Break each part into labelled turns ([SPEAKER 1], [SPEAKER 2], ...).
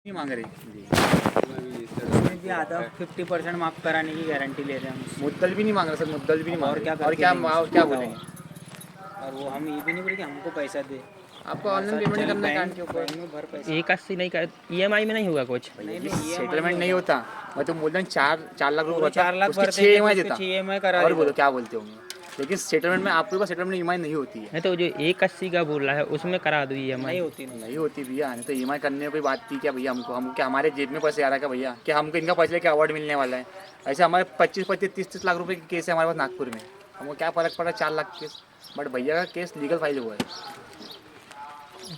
[SPEAKER 1] नहीं मांग रही जी।
[SPEAKER 2] उसमें भी आधा 50% माफ कराने की गारंटी ले रहे हैं हम।
[SPEAKER 1] मुद्दल भी नहीं मांग रहा सर, मुद्दल भी नहीं मांग
[SPEAKER 2] और
[SPEAKER 1] रहे।
[SPEAKER 2] क्या
[SPEAKER 1] और
[SPEAKER 2] करके
[SPEAKER 1] क्या
[SPEAKER 2] देंगे?
[SPEAKER 1] क्या बोलेंगे?
[SPEAKER 2] और वो हम ये भी नहीं बोले कि हमको पैसा दे।
[SPEAKER 1] आपको ऑनलाइन पेमेंट करना है कार्ड के ऊपर।
[SPEAKER 2] बैंक में भर पैसा।
[SPEAKER 3] 81 नहीं कर EMI में नहीं होगा कुछ।
[SPEAKER 2] नहीं
[SPEAKER 1] ये
[SPEAKER 2] नहीं
[SPEAKER 1] सेटलमेंट नहीं होता। मैं तो बोलता हूँ 4 लाख रुपए
[SPEAKER 2] पूरे
[SPEAKER 1] भरता,
[SPEAKER 2] 4 लाख
[SPEAKER 1] उसकी
[SPEAKER 2] भर
[SPEAKER 1] 6
[SPEAKER 2] देंगे
[SPEAKER 1] EMI
[SPEAKER 2] तो
[SPEAKER 1] देता।
[SPEAKER 2] 6 EMI करा
[SPEAKER 1] और
[SPEAKER 2] देगा।
[SPEAKER 1] बोलो क्या बोलते होंगे, लेकिन सेटलमेंट में आपके पास सेटलमेंट EMI नहीं होती है।
[SPEAKER 3] नहीं तो जो 81 का बोल रहा है उसमें करा दो
[SPEAKER 2] नहीं
[SPEAKER 3] EMI।
[SPEAKER 2] होती नहीं।
[SPEAKER 1] नहीं होती भैया, नहीं तो EMI करने की बात थी क्या भैया? हमको क्या हमारे जेब में पैसे आ रहा है क्या भैया? कि हमको इनका पैसे लेके अवार्ड मिलने वाला है? ऐसे हमारे 25-25 30-30 लाख रुपए के केस है हमारे पास नागपुर में। हमको क्या फर्क पड़ा 4 लाख केस? बट भैया का केस लीगल फाइल हुआ है।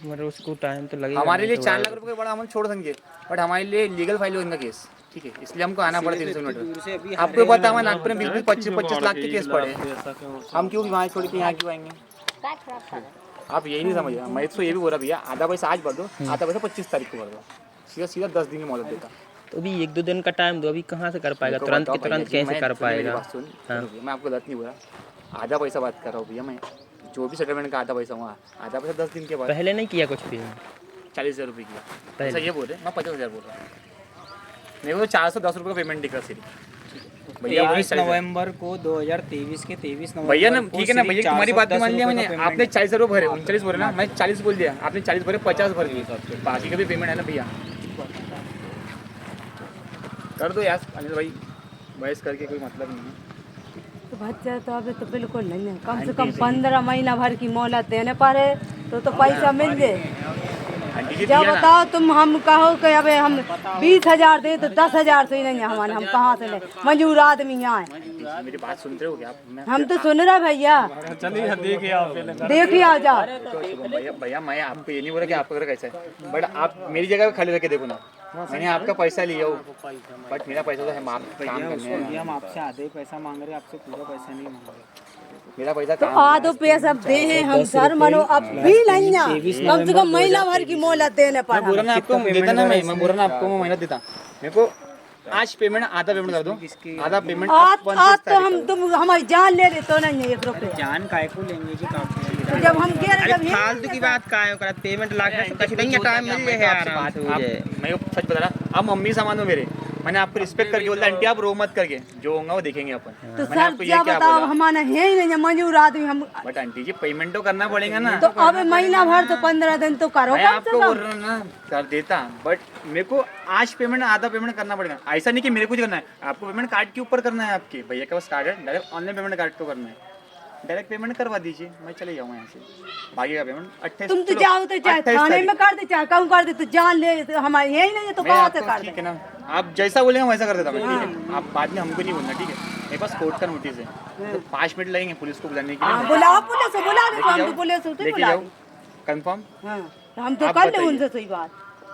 [SPEAKER 3] मतलब उसको टाइम तो लगेगा।
[SPEAKER 1] हमारे लिए
[SPEAKER 3] नहीं तो
[SPEAKER 1] 4 लाख रुपए बड़ा हम छोड़ देंगे, बट हमारे लिए लीगल फाइल हो इनका केस, ठीक है? इसलिए हमको आना पड़ा 300
[SPEAKER 2] दूर
[SPEAKER 1] किलोमीटर।
[SPEAKER 2] से अभी
[SPEAKER 1] आपको पता है नागपुर में 20-25 लाख के केस पड़े हैं। हम क्यों वहाँ छोड़ के यहाँ क्यों आएंगे? आप यही नहीं समझ रहे। मैं तो ये भी बोल रहा भैया, आधा पैसा आज भर दो, आधा पैसा 25 तारीख को भर दो, सीधा सीधा 10 दिन की मोहलत देता।
[SPEAKER 3] तो अभी 1-2 दिन का टाइम दो, अभी कहाँ से कर पाएगा?
[SPEAKER 1] मेरे को
[SPEAKER 3] तुरंत
[SPEAKER 1] बताओ
[SPEAKER 3] के तुरंत
[SPEAKER 1] भैया जी,
[SPEAKER 3] कैसे कर
[SPEAKER 1] मेरी
[SPEAKER 3] पाएगा?
[SPEAKER 1] बात सुन,
[SPEAKER 3] हाँ।
[SPEAKER 1] सुनो भैया, मैं आपको गलत नहीं बोल रहा। आधा पैसा बात कर रहा हूँ भैया मैं, जो भी सेटलमेंट का आधा पैसा हुआ, आधा पैसा 10 दिन के बाद
[SPEAKER 3] पहले नहीं किया कुछ भी?
[SPEAKER 1] 40,000 रुपये किया।
[SPEAKER 3] पहले।
[SPEAKER 1] ऐसा ये बोल रहे, मैं 50,000 बोल रहा हूँ। मेरे को 410 रुपये का पेमेंट दिख रहा सिर्फ। भैया वही
[SPEAKER 2] 23 नवंबर को 2023 के 23 नवंबर
[SPEAKER 1] भैया ना,
[SPEAKER 2] को
[SPEAKER 1] ठीक है ना
[SPEAKER 2] सिर्फ
[SPEAKER 1] भैया, तुम्हारी बात नहीं मान लिया
[SPEAKER 2] 410
[SPEAKER 1] मैंने।
[SPEAKER 2] रुपये का
[SPEAKER 1] आपने
[SPEAKER 2] पेमेंट।
[SPEAKER 1] 40 रुपये भरे, 39 बोले ना, मैं 40 बोल दिया, आपने 40 भरे, 50 भर दिए, बाकी का भी पेमेंट है ना भैया। कर दो यार अनिल भाई, बहस करके कोई मतलब नहीं है।
[SPEAKER 4] तो बच्चा तो अभी तो बिल्कुल नहीं है। कम से
[SPEAKER 1] आंटी
[SPEAKER 4] कम
[SPEAKER 1] जी।
[SPEAKER 4] 15 महीना भर की मोहलत देने पर है तो पैसा मिल जाए।
[SPEAKER 1] आंटी जी
[SPEAKER 4] जब
[SPEAKER 1] दिया ना।
[SPEAKER 4] बताओ तुम, हम कहो कि अबे हम 20,000 दे तो 10,000 से ही नहीं है हमारे, हम कहाँ से ले? मंजूर आदमी यहाँ है।
[SPEAKER 1] आंटी जी, मेरी बात सुनते हो क्या आप?
[SPEAKER 4] हम तो सुन रहे भैया, देखिए आ जाओ।
[SPEAKER 1] भैया भैया, मैं आपको ये नहीं बोला कि आपका घर कैसा है, बट आप मेरी जगह पे खड़े रह के देखो ना। मैंने आपका पैसा लिया हो, बट मेरा पैसा तो है माफ काम
[SPEAKER 2] भैया
[SPEAKER 1] करने
[SPEAKER 2] उसको भी
[SPEAKER 1] हैं।
[SPEAKER 2] हम आपसे आधे ही पैसा मांग रहे हैं, आपसे पूरा पैसा नहीं मांग रहे।
[SPEAKER 1] मेरा पैसा
[SPEAKER 4] तो
[SPEAKER 1] काम
[SPEAKER 4] आधो पैसा दे हैं हम सर, मनो अब भी नहीं है। कम से कम महीना भर की मोहलत देने पर
[SPEAKER 1] मैं बोला ना आपको देता ना, मैं बोला ना आपको, मैं मेहनत देता। मेरे को आज पेमेंट आधा पेमेंट कर दो, आधा पेमेंट
[SPEAKER 4] आज तो हम तुम हमारी जान ले रहे तो नहीं है 1 रुपये।
[SPEAKER 2] जान काय को लेंगे जी काफी।
[SPEAKER 4] तो जब हम गे रहे, जब
[SPEAKER 3] फालतू की बात का है, पेमेंट लाख कछ नहीं टाइम मिल जाए आराम से हो जाए।
[SPEAKER 1] मैं सच बता रहा, आप मम्मी सामान हो मेरे, मैंने आपको रिस्पेक्ट करके बोला आंटी आप रो मत करके, जो होगा वो देखेंगे अपन।
[SPEAKER 4] तो
[SPEAKER 1] मैंने
[SPEAKER 4] सर
[SPEAKER 1] आपको ये
[SPEAKER 4] क्या
[SPEAKER 1] क्या
[SPEAKER 4] बताओ,
[SPEAKER 1] बोला?
[SPEAKER 4] हमारा है ही नहीं है मंजूर आदमी हम।
[SPEAKER 1] बट आंटी जी पेमेंट तो करना पड़ेगा ना।
[SPEAKER 4] तो अब महीना भर तो 15 दिन तो करो
[SPEAKER 1] मैं
[SPEAKER 4] कम
[SPEAKER 1] आपको
[SPEAKER 4] से
[SPEAKER 1] बोल
[SPEAKER 4] कम।
[SPEAKER 1] रहा हूँ ना, कर देता, बट मेरे को आज पेमेंट आधा पेमेंट करना पड़ेगा। ऐसा नहीं कि मेरे को ही करना है, आपको पेमेंट कार्ड के ऊपर करना है। आपके भैया के पास कार्ड है, डायरेक्ट ऑनलाइन पेमेंट कार्ड को करना है, डायरेक्ट पेमेंट करवा दीजिए, मैं चले जाऊँगा यहाँ से। बाकी का पेमेंट 28
[SPEAKER 4] तुम तो जाओ तो चाहे थाने में कर दे चाहे कहूँ कर दे, तो जान ले तो हमारे यही नहीं है तो कहाँ से कर
[SPEAKER 1] ठीक
[SPEAKER 4] दे?
[SPEAKER 1] है ना, आप जैसा बोलेंगे वैसा कर देता मैं, ठीक है? आप बाद में हमको नहीं बोलना, ठीक है? मेरे पास कोर्ट का नोटिस है, तो 5 मिनट लगेंगे पुलिस को बुलाने के
[SPEAKER 4] हाँ,
[SPEAKER 1] लिए।
[SPEAKER 4] बुलाओ पुलिस से, बुला दे,
[SPEAKER 1] लेके
[SPEAKER 4] हम
[SPEAKER 1] जाओ,
[SPEAKER 4] तो पुलिस से
[SPEAKER 1] लेके
[SPEAKER 4] बुला
[SPEAKER 1] जाओ,
[SPEAKER 4] दे।
[SPEAKER 1] कंफर्म।
[SPEAKER 4] हाँ, तो हम तो
[SPEAKER 1] आप
[SPEAKER 4] कर ले
[SPEAKER 1] बताइए।
[SPEAKER 4] उनसे सही बात।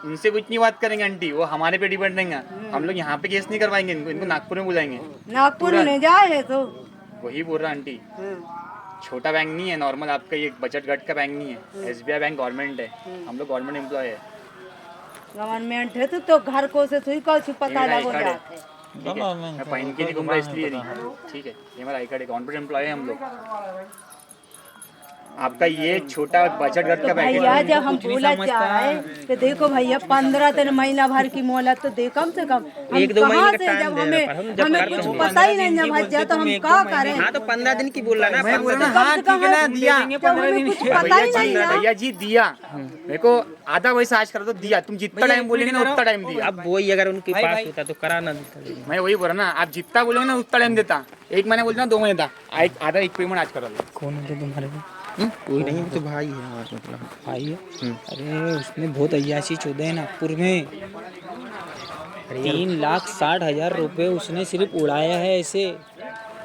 [SPEAKER 1] उनसे कुछ नहीं बात करेंगे आंटी, वो हमारे पे डिपेंड रहेंगे। हम लोग यहाँ पे केस नहीं करवाएंगे, इनको नागपुर में बुलाएंगे।
[SPEAKER 4] नागपुर में जाए है तो
[SPEAKER 1] वही बोल रहा आंटी, छोटा बैंक नहीं है नॉर्मल, आपका ये बचत गट का बैंक नहीं है, SBI बैंक गवर्नमेंट है, हम लोग गवर्नमेंट एम्प्लॉय है।
[SPEAKER 4] गवर्नमेंट है तो घर को से सुई को पता
[SPEAKER 1] ये मेरा
[SPEAKER 4] लगो
[SPEAKER 1] आई कार्ड है।
[SPEAKER 4] जाते।
[SPEAKER 1] ठीक है? मैं पहन के नहीं घूम रहा इसलिए नहीं, ठीक है? ये मेरा आई कार्ड है, गवर्नमेंट एम्प्लॉय है हम लोग। आपका ये छोटा बचत गट का बैंक
[SPEAKER 4] भैया
[SPEAKER 1] है।
[SPEAKER 4] जब हम बोला जाए कि देखो भैया 15 दिन महीना भर की मोहलत तो दे कम से कम। हम
[SPEAKER 3] 1-2
[SPEAKER 4] कहाँ
[SPEAKER 3] महीने का
[SPEAKER 4] से,
[SPEAKER 3] टाइम
[SPEAKER 4] जब
[SPEAKER 3] देना पर हम
[SPEAKER 4] हमें
[SPEAKER 3] जब
[SPEAKER 4] हमें
[SPEAKER 3] करते
[SPEAKER 4] कुछ
[SPEAKER 3] होंगे।
[SPEAKER 4] पता ही नहीं है भैया, तो हम क्या करें?
[SPEAKER 3] हाँ तो 15 दिन की बोल रहा ना।
[SPEAKER 1] मैं बोल रहा ना, हाँ
[SPEAKER 4] कम से
[SPEAKER 1] ठीक है ना,
[SPEAKER 4] कम
[SPEAKER 1] दिया।
[SPEAKER 4] जब हमें कुछ पता ही नहीं है।
[SPEAKER 1] भैया जी दिया, मेरे को आधा पैसा आज कर दो, दिया। तुम जितना टाइम बोलेंगे ना उतना टाइम दिया।
[SPEAKER 3] अब वही अगर उनके पास होता तो कराना देता।
[SPEAKER 1] मैं वही बोल रहा ना, आप जितना बोलोगे ना उतना टाइम देता। 1 महीने बोलते ना 2 महीने था, आधा एक पेमेंट आज करा लो।
[SPEAKER 3] कौन है तुम्हारे में? कोई नहीं, तो भाई है हमारा, मतलब
[SPEAKER 2] भाई है? अरे उसने बहुत अय्याशी चौदह है नागपुर में। 3,60,000 रुपए उसने सिर्फ उड़ाया है ऐसे।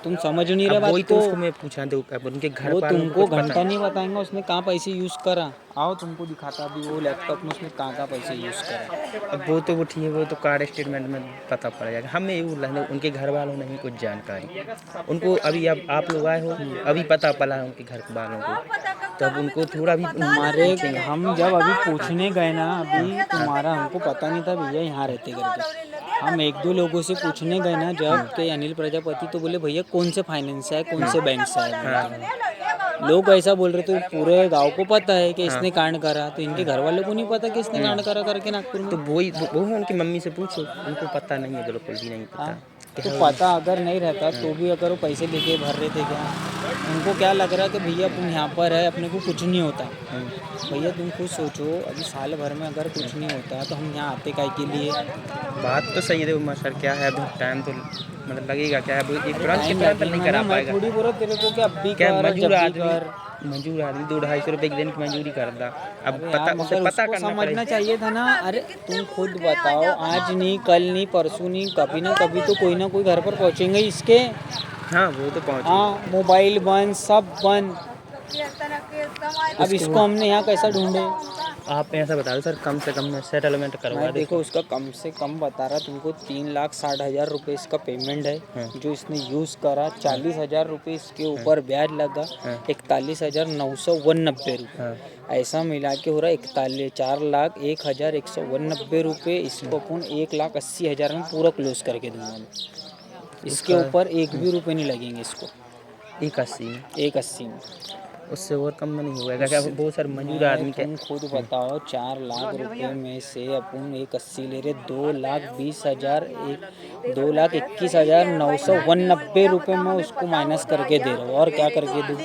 [SPEAKER 2] तुम समझ नहीं रहे
[SPEAKER 3] अब
[SPEAKER 2] बात
[SPEAKER 3] वही तो
[SPEAKER 2] को।
[SPEAKER 3] उसको मैं पूछा दो, अब उनके घर
[SPEAKER 2] वो
[SPEAKER 3] वालों को
[SPEAKER 2] तुमको
[SPEAKER 3] कुछ पता
[SPEAKER 2] घंटा नहीं बताएंगा उसने कहाँ पैसे यूज करा। आओ तुमको दिखाता अभी वो लैपटॉप में उसने कहाँ पैसे यूज करा।
[SPEAKER 3] अब वो तो वो ठीक है, वो तो कार्ड स्टेटमेंट में पता पड़ जाएगा। हमें ये बोल रहे हैं, उनके घर वालों नहीं कुछ जानकारी उनको अभी। अब आप लोग आए हो, अभी पता पड़ा है उनके घर वालों को, तो अब उनको थोड़ा भी
[SPEAKER 2] हमारे हम जब अभी पूछने गए ना, अभी तुम्हारा हमको पता नहीं था भैया यहाँ रहते करके। हम 1-2 लोगों से पूछने गए ना जब के अनिल प्रजापति, तो बोले भैया कौन से फाइनेंस है, कौन से बैंक से है। लोग ऐसा बोल रहे थे पूरे गांव को पता है कि इसने कांड करा, तो इनके घर वालों को नहीं पता कि इसने कांड करा करके नागपुर में।
[SPEAKER 3] तो वो है उनकी मम्मी से पूछो, उनको पता नहीं है, बिल्कुल भी नहीं पता।
[SPEAKER 2] तो पता अगर नहीं रहता तो भी अगर वो पैसे लेके भर रहे थे क्या, उनको क्या लग रहा है कि भैया तुम यहाँ पर है, अपने को कुछ नहीं होता। भैया तुम खुद सोचो, अभी साल भर में अगर कुछ नहीं होता तो हम यहाँ आते काय के लिए।
[SPEAKER 3] बात तो सही है सर, क्या है अभी टाइम तो मतलब लगेगा, क्या है अभी एक तुरंत के तुरंत नहीं करा
[SPEAKER 2] मैं
[SPEAKER 3] पाएगा।
[SPEAKER 2] थोड़ी बोला तेरे को कि अब भी
[SPEAKER 3] क्या
[SPEAKER 2] कर, जब भी कर।
[SPEAKER 3] मजदूर आदमी 200-250 रुपए के दिन की मजदूरी करता, अब
[SPEAKER 2] अरे
[SPEAKER 3] पता
[SPEAKER 2] यार,
[SPEAKER 3] उसे
[SPEAKER 2] मगर
[SPEAKER 3] पता
[SPEAKER 2] उसको
[SPEAKER 3] करना
[SPEAKER 2] समझना
[SPEAKER 3] पड़ेगा।
[SPEAKER 2] चाहिए था ना। अरे तुम खुद बताओ, आज नहीं कल नहीं परसों नहीं, कभी ना कभी तो कोई ना कोई घर पर पहुंचेंगे इसके।
[SPEAKER 3] हाँ वो तो पहुँचे।
[SPEAKER 2] हाँ, मोबाइल बंद, सब बंद। अब इसको हमने यहाँ कैसा ढूंढे।
[SPEAKER 3] आप ऐसा बता दो सर, कम से कम सेटलमेंट करवा
[SPEAKER 2] मैं
[SPEAKER 3] दो।
[SPEAKER 2] देखो उसका कम से कम बता रहा तुमको 3,60,000 रुपये इसका पेमेंट है जो इसने यूज़ करा। 40,000 रुपये इसके ऊपर ब्याज लगा, 41,990 रुपये। ऐसा मिला के हो रहा 4,01,190 रुपये। इसको अपन 1,80,000 में पूरा क्लोज करके दूंगा मैं। इसके ऊपर एक भी रुपये नहीं लगेंगे इसको।
[SPEAKER 3] 180 में,
[SPEAKER 2] 180 में
[SPEAKER 3] उससे और कम में नहीं होगा क्या? बहुत सारे मजदूर आदमी के
[SPEAKER 2] तुम खुद बताओ, 4 लाख रुपए में से अपन 180 ले रहे, 2,20,000, 2,21,990 रुपये में उसको माइनस करके दे रहा हूँ। और क्या करके दूँ?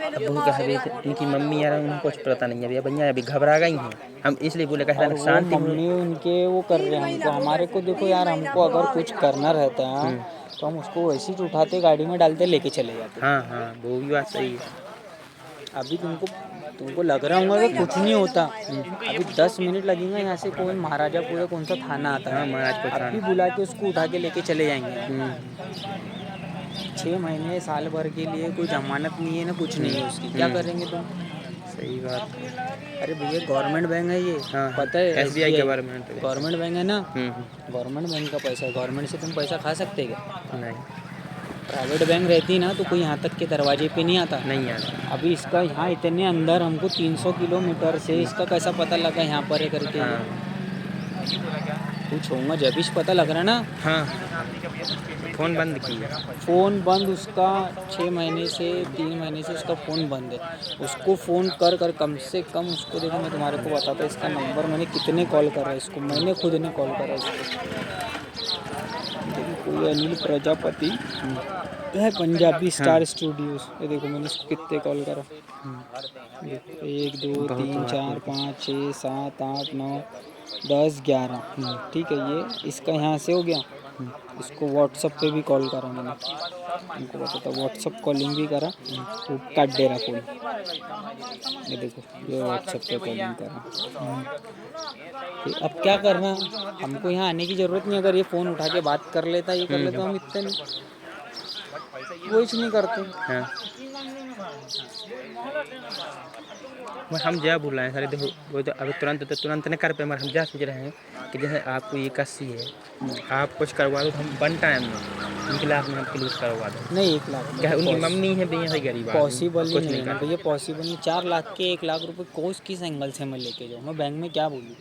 [SPEAKER 3] अब उनका अभी इनकी मम्मी यार उनको कुछ पता नहीं है भैया, भैया अभी घबरा गई हैं, हम इसलिए बोले कह रहे शांति में।
[SPEAKER 2] मम्मी उनके वो कर रहे हैं हमको, हमारे को देखो यार, हमको अगर कुछ करना रहता है तो हम उसको वैसे ही उठाते, गाड़ी में डालते, लेके चले जाते।
[SPEAKER 3] हाँ हाँ वो भी बात सही है।
[SPEAKER 2] अभी तुमको लग रहा होगा कि कुछ नहीं होता। अभी 10 मिनट लगेंगे यहाँ से, कोई महाराजापुर कौन सा थाना आता है,
[SPEAKER 3] महाराजपुर
[SPEAKER 2] अभी बुला के उसको उठा के लेके चले जाएंगे। 6 महीने साल भर के लिए कोई जमानत नहीं है ना, कुछ नहीं है उसकी, क्या करेंगे तुम?
[SPEAKER 3] सही बात।
[SPEAKER 2] अरे भैया गवर्नमेंट बैंक है ये, पता है?
[SPEAKER 3] SBI
[SPEAKER 2] गवर्नमेंट बैंक है ना, गवर्नमेंट बैंक का पैसा है। गवर्नमेंट से तुम पैसा खा सकते क्या?
[SPEAKER 3] नहीं,
[SPEAKER 2] प्राइवेट बैंक रहती ना तो कोई यहाँ तक के दरवाजे पे नहीं आता।
[SPEAKER 3] नहीं आता।
[SPEAKER 2] अभी इसका यहाँ इतने अंदर, हमको 300 किलोमीटर से इसका कैसा पता लगा यहाँ पर है करके? कुछ होगा जब इस पता लग रहा है ना।
[SPEAKER 3] हाँ फ़ोन बंद किया,
[SPEAKER 2] फ़ोन बंद उसका 6 महीने से 3 महीने से उसका फ़ोन बंद है। उसको फ़ोन कर कम से कम उसको, देखो मैं तुम्हारे को बताता इसका नंबर, मैंने कितने कॉल करा है इसको, मैंने खुद ने कॉल करा इसको। देखो कोई अनिल प्रजापति है, पंजाबी स्टार स्टूडियोज। ये देखो मैंने इसको कितने कॉल करा, 1 2 3 4 5 6 7 8 9 10 11। ठीक है, ये इसका यहाँ से हो गया। इसको व्हाट्सअप पे भी कॉल करा मैंने, उनको बताता व्हाट्सअप कॉलिंग भी करा, तो काट दे रहा फोन। ये देखो ये व्हाट्सअप पे कॉलिंग करा। अब क्या करना, हमको यहाँ आने की ज़रूरत नहीं। अगर ये फ़ोन उठा के बात कर लेता, ये कर लेता, हम इतने कुछ नहीं करते।
[SPEAKER 3] हाँ हम क्या बोल रहे हैं सर, देखो वो तो अभी तुरंत नहीं कर पे, मगर हम क्या सोच रहे हैं कि जैसे आपको 180 है, आप कुछ करवा दो तो हम 1 टाइम में 1 लाख में हम क्लोज करवा दो।
[SPEAKER 2] नहीं 1 लाख
[SPEAKER 3] क्या उनकी मम्मी है भैया, गरीब
[SPEAKER 2] पॉसिबल ही नहीं है ना भैया, पॉसिबल नहीं। 4 लाख के 1 लाख रुपए कोस किस एंगल से मैं लेके जाऊँ? मैं बैंक में क्या बोलूँ?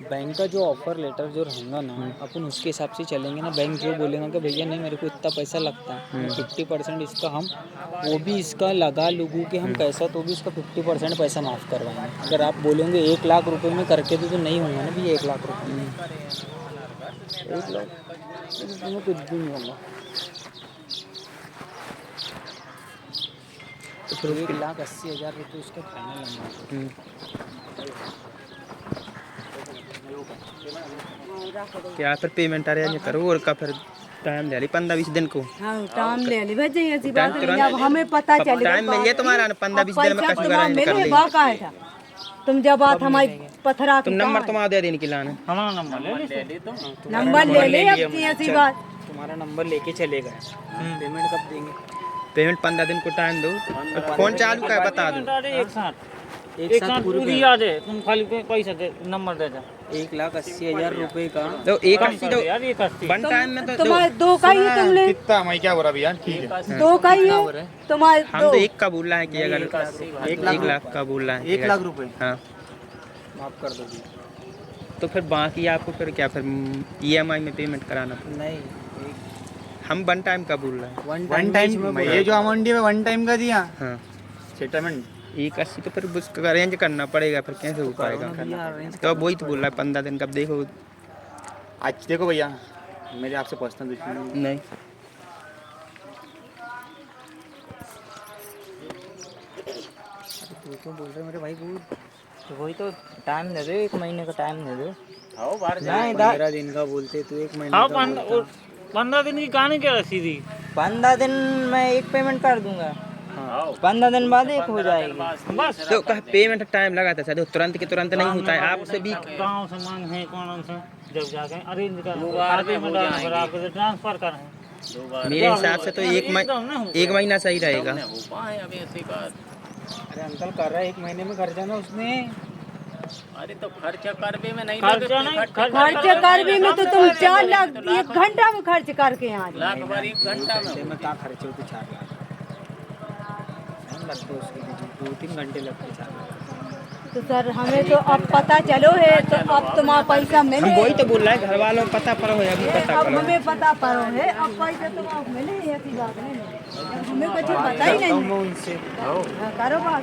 [SPEAKER 2] बैंक का जो ऑफर लेटर जो रहेगा ना, अपन उसके हिसाब से चलेंगे ना। बैंक जो बोलेगा कि भैया नहीं मेरे को इतना पैसा लगता है, 50% इसका हम वो भी इसका लगा लूगू कि हम कैसा तो भी इसका 50% पैसा माफ़ करवाएंगे। अगर आप बोलेंगे 1 लाख रुपए में करके दो तो नहीं होगा ना भैया। 1 लाख रुपये में 1 लाख इसमें कुछ भी नहीं होगा। तो फिर 1,80,000 रुपये उसका फाइनल है।
[SPEAKER 3] क्या फिर पेमेंट आ रहा है करो, और का फिर टाइम ले ली 15-20 दिन को।
[SPEAKER 4] हाँ टाइम ले ली भाई, ऐसी बात नहीं,
[SPEAKER 3] तुरंत
[SPEAKER 4] जब हमें पता चले
[SPEAKER 3] टाइम मिल गया तुम्हारा 15-20 दिन में कष्ट कर
[SPEAKER 4] मेरे बात का है। तुम जब बात हमारी पथरा
[SPEAKER 3] तुम नंबर तुम्हारा दे देने के लाने,
[SPEAKER 4] नंबर ले ले, अब ऐसी बात।
[SPEAKER 2] तुम्हारा नंबर लेके चलेगा। पेमेंट कब देंगे?
[SPEAKER 3] पेमेंट 15 दिन को टाइम दो, फोन चालू का बता दो।
[SPEAKER 2] एक साथ पूरी
[SPEAKER 5] याद है, तुम खाली पैसा दे, नंबर दे जा।
[SPEAKER 2] 1,80,000 रुपए का
[SPEAKER 3] तो 180 दो
[SPEAKER 5] यार 180
[SPEAKER 3] वन टाइम में तो
[SPEAKER 4] तुम्हारे 2 का ही है, तुमने
[SPEAKER 1] कितना मैं क्या हो रहा भैया? ठीक है
[SPEAKER 4] 2 का ही है तुम्हारे।
[SPEAKER 3] हम तो 1 का बोल रहे हैं कि अगर 1 लाख का बोल रहे हैं
[SPEAKER 1] 1 लाख रुपए
[SPEAKER 3] हाँ,
[SPEAKER 2] माफ कर दोगी?
[SPEAKER 3] तो फिर बाकी आपको फिर क्या फिर EMI में पेमेंट कराना?
[SPEAKER 2] नहीं,
[SPEAKER 3] हम वन टाइम का बोल रहे हैं।
[SPEAKER 1] वन टाइम ये जो अमाउंट है वन टाइम का दिया
[SPEAKER 3] हाँ
[SPEAKER 1] सेटलमेंट
[SPEAKER 3] 180 तो फिर उसका अरेंज करना पड़ेगा, फिर कैसे हो पाएगा? तो वही तो बोल रहा है 15 दिन कब देखो।
[SPEAKER 1] आज देखो भैया मेरे आपसे पर्सनल दुश्मनी
[SPEAKER 3] नहीं
[SPEAKER 2] तू तो बोल रहे मेरे भाई को
[SPEAKER 5] तो वही तो टाइम दे दो, 1 महीने का टाइम दे दो।
[SPEAKER 2] नहीं 15 दिन का बोलते तू 1 महीने
[SPEAKER 5] हाँ
[SPEAKER 2] का बोलता।
[SPEAKER 5] 15 दिन की कहानी क्या रसीदी?
[SPEAKER 6] 15 दिन में एक पेमेंट कर दूंगा, 15 दिन बाद एक हो जाएगी।
[SPEAKER 5] बस
[SPEAKER 3] तो पेमेंट टाइम लगाता है, तुरंत के तुरंत नहीं होता है। आपसे भी
[SPEAKER 5] गाँव से मांग है कौन से जब जाके अरेंज कर पेमेंट फिर आपको ट्रांसफर करें।
[SPEAKER 3] मेरे हिसाब से तो एक महीना सही रहेगा।
[SPEAKER 2] अरे अंकल कर रहा है 1 महीने में खर्चा ना उसने।
[SPEAKER 5] खर्चा नहीं
[SPEAKER 4] खर्च कर भी में तो तुम 4 लाख 1 घंटा में खर्च करके आ जाओ।
[SPEAKER 2] घंटे में कहाँ खर्चे होते 4 लाख लगते उसके लिए 2-3 घंटे लगते 4 लाख।
[SPEAKER 4] तो सर हमें तो अब पता चलो है तो अब तुम्हारा पैसा
[SPEAKER 3] हम
[SPEAKER 4] मिले।
[SPEAKER 3] वही तो बोल रहे हैं, घर वालों को पता पड़ो है, अभी पता
[SPEAKER 4] अब
[SPEAKER 3] पड़ो।
[SPEAKER 4] हमें पता पड़ो है, अब पैसा तो अब मिले, ऐसी बात नहीं है। हमें कुछ पता ही नहीं है।
[SPEAKER 2] मैं उनसे
[SPEAKER 4] हाँ, करो बात।